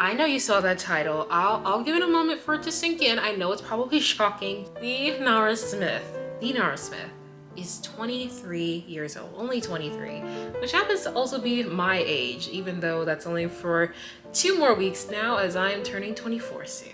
I know you saw that title. I'll give it a moment for it to sink in. I know it's probably shocking. The Nara Smith. The Nara Smith is 23 years old, only 23, which happens to also be my age, even though that's only for 2 more weeks now as I am turning 24 soon.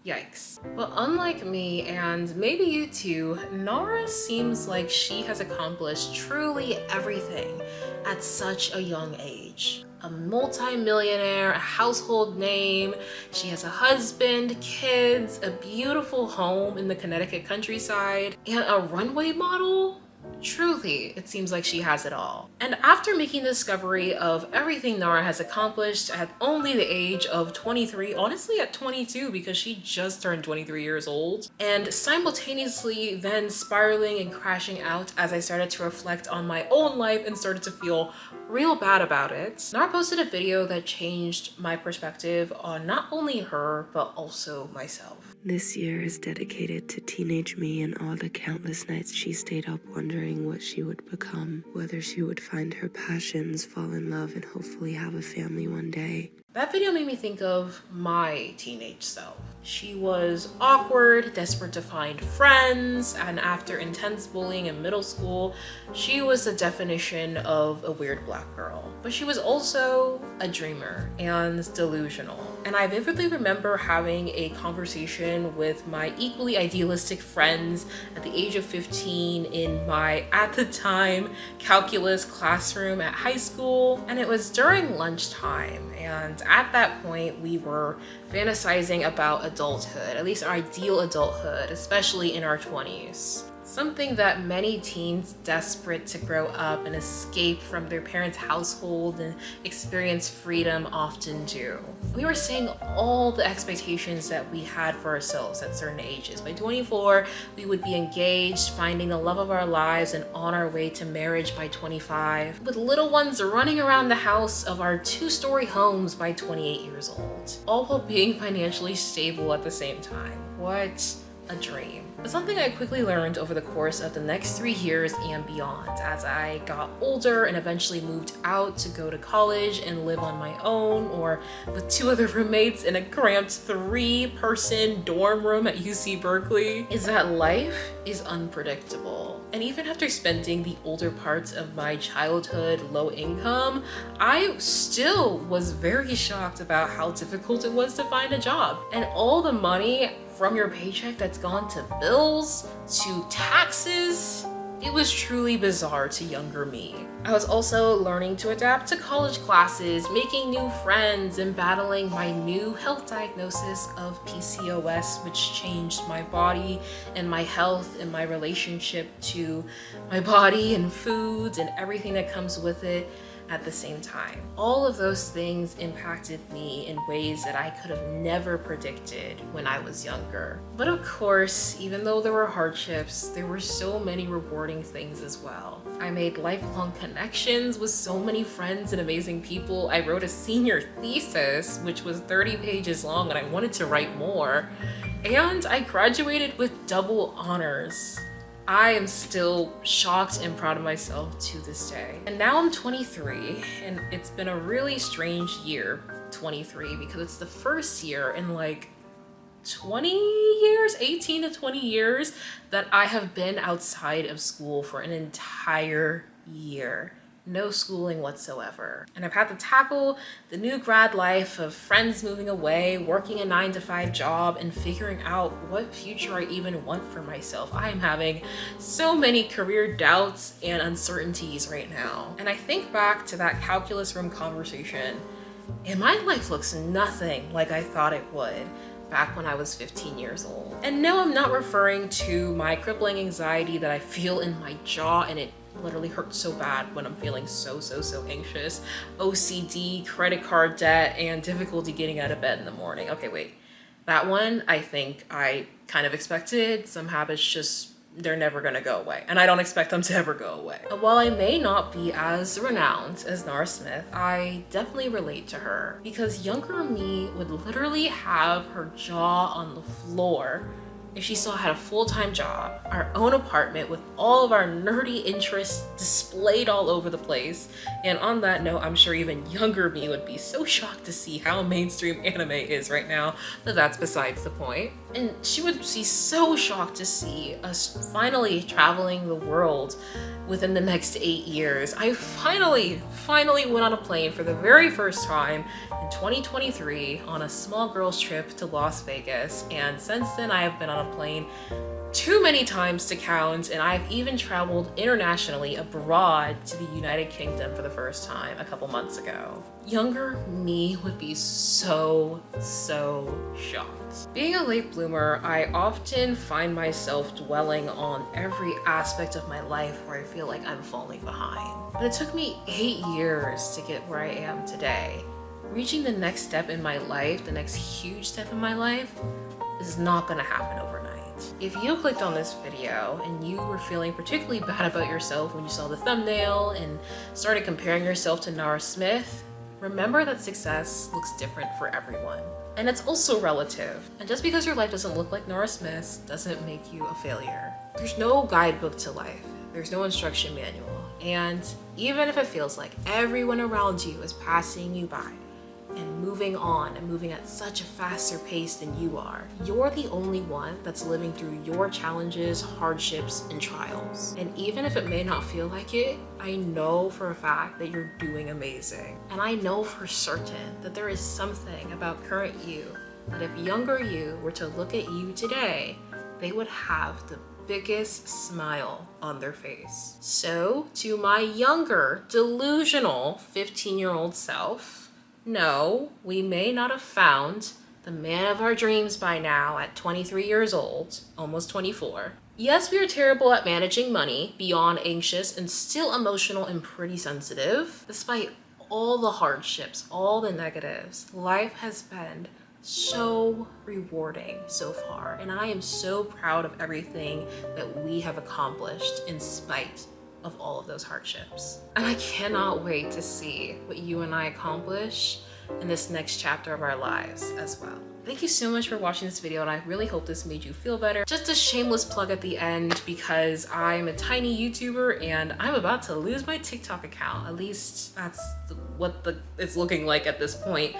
Yikes. Well, unlike me, and maybe you too, Nara seems like she has accomplished truly everything at such a young age. A multi-millionaire, a household name, she has a husband, kids, a beautiful home in the Connecticut countryside, and a runway model? Truly, it seems like she has it all. And after making the discovery of everything Nara has accomplished at only the age of 23, honestly at 22 because she just turned 23 years old, and simultaneously then spiraling and crashing out as I started to reflect on my own life and started to feel real bad about it, Nara posted a video that changed my perspective on not only her, but also myself. This year is dedicated to teenage me and all the countless nights she stayed up wondering what she would become, whether she would find her passions, fall in love, and hopefully have a family one day. That video made me think of my teenage self. She was awkward, desperate to find friends, and after intense bullying in middle school, she was the definition of a weird black girl. But she was also a dreamer and delusional. And I vividly remember having a conversation with my equally idealistic friends at the age of 15 in my, at the time, calculus classroom at high school. And it was during lunchtime, and at that point we were fantasizing about adulthood, at least our ideal adulthood, especially in our 20s. Something that many teens desperate to grow up and escape from their parents' household and experience freedom often do. We were seeing all the expectations that we had for ourselves at certain ages. By 24, we would be engaged, finding the love of our lives, and on our way to marriage by 25, with little ones running around the house of our 2-story homes by 28 years old, all while being financially stable at the same time. What a dream. But something I quickly learned over the course of the next 3 years and beyond as I got older and eventually moved out to go to college and live on my own or with 2 other roommates in a cramped 3-person dorm room at UC Berkeley, is that life is unpredictable. And even after spending the older parts of my childhood low income, I still was very shocked about how difficult it was to find a job. And all the money from your paycheck that's gone to bills, to taxes. It was truly bizarre to younger me. I was also learning to adapt to college classes, making new friends, and battling my new health diagnosis of PCOS, which changed my body and my health and my relationship to my body and foods and everything that comes with it at the same time. All of those things impacted me in ways that I could have never predicted when I was younger. But of course, even though there were hardships, there were so many rewarding things as well. I made lifelong connections with so many friends and amazing people. I wrote a senior thesis, which was 30 pages long, and I wanted to write more. And I graduated with double honors. I am still shocked and proud of myself to this day. And now I'm 23, and it's been a really strange year, 23, because it's the first year in like 20 years, 18 to 20 years, that I have been outside of school for an entire year. No schooling whatsoever. And I've had to tackle the new grad life of friends moving away, working a 9-to-5 job, and figuring out what future I even want for myself. I am having so many career doubts and uncertainties right now. And I think back to that calculus room conversation, and my life looks nothing like I thought it would back when I was 15 years old. And no, I'm not referring to my crippling anxiety that I feel in my jaw, and it literally hurts so bad when I'm feeling so anxious, OCD, credit card debt, and difficulty getting out of bed in the morning. Okay, wait, that one I think I kind of expected. Some habits just, they're never gonna go away, and I don't expect them to ever go away. While I may not be as renowned as Nara Smith, I definitely relate to her because younger me would literally have her jaw on the floor if she saw I had a full-time job, our own apartment with all of our nerdy interests displayed all over the place. And on that note, I'm sure even younger me would be so shocked to see how mainstream anime is right now, but that's besides the point. And she would be so shocked to see us finally traveling the world within the next 8 years. I finally went on a plane for the very first time in 2023 on a small girl's trip to Las Vegas, and since then I have been on a plane too many times to count, and I've even traveled internationally abroad to the United Kingdom for the first time a couple months ago. Younger me would be so shocked. Being a late bloomer, I often find myself dwelling on every aspect of my life where I feel like I'm falling behind. But it took me 8 years to get where I am today. Reaching the next step in my life, the next huge step in my life, is not gonna happen overnight. If you clicked on this video and you were feeling particularly bad about yourself when you saw the thumbnail and started comparing yourself to Nara Smith, remember that success looks different for everyone. And it's also relative. And just because your life doesn't look like Nara Smith's doesn't make you a failure. There's no guidebook to life. There's no instruction manual. And even if it feels like everyone around you is passing you by and moving on and moving at such a faster pace than you are, you're the only one that's living through your challenges, hardships, and trials. And even if it may not feel like it, I know for a fact that you're doing amazing. And I know for certain that there is something about current you that if younger you were to look at you today, they would have the biggest smile on their face. So to my younger, delusional 15-year-old self, no, we may not have found the man of our dreams by now at 23 years old, almost 24. Yes, we are terrible at managing money, beyond anxious and still emotional and pretty sensitive. Despite all the hardships, all the negatives, life has been so rewarding so far. And I am so proud of everything that we have accomplished in spite of all of those hardships. And I cannot wait to see what you and I accomplish in this next chapter of our lives as well. Thank you so much for watching this video, and I really hope this made you feel better. Just a shameless plug at the end because I'm a tiny YouTuber and I'm about to lose my TikTok account. At least that's what it's looking like at this point.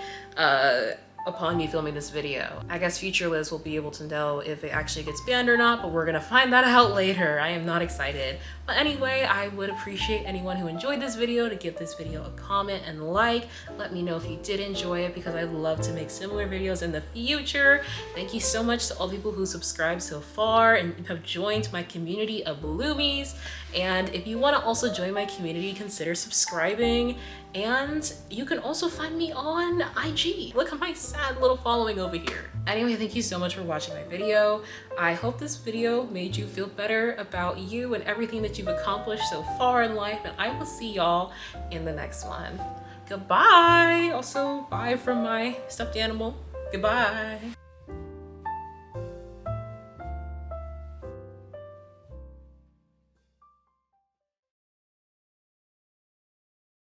Upon me filming this video. I guess future Liz will be able to know if it actually gets banned or not, but we're gonna find that out later. I am not excited. But anyway, I would appreciate anyone who enjoyed this video to give this video a comment and like. Let me know if you did enjoy it because I'd love to make similar videos in the future. Thank you so much to all people who subscribed so far and have joined my community of Bloomies. And if you want to also join my community, consider subscribing. And you can also find me on IG. Look at my sad little following over here. Anyway, thank you so much for watching my video. I hope this video made you feel better about you and everything that you've accomplished so far in life. And I will see y'all in the next one. Goodbye. Also, bye from my stuffed animal. Goodbye.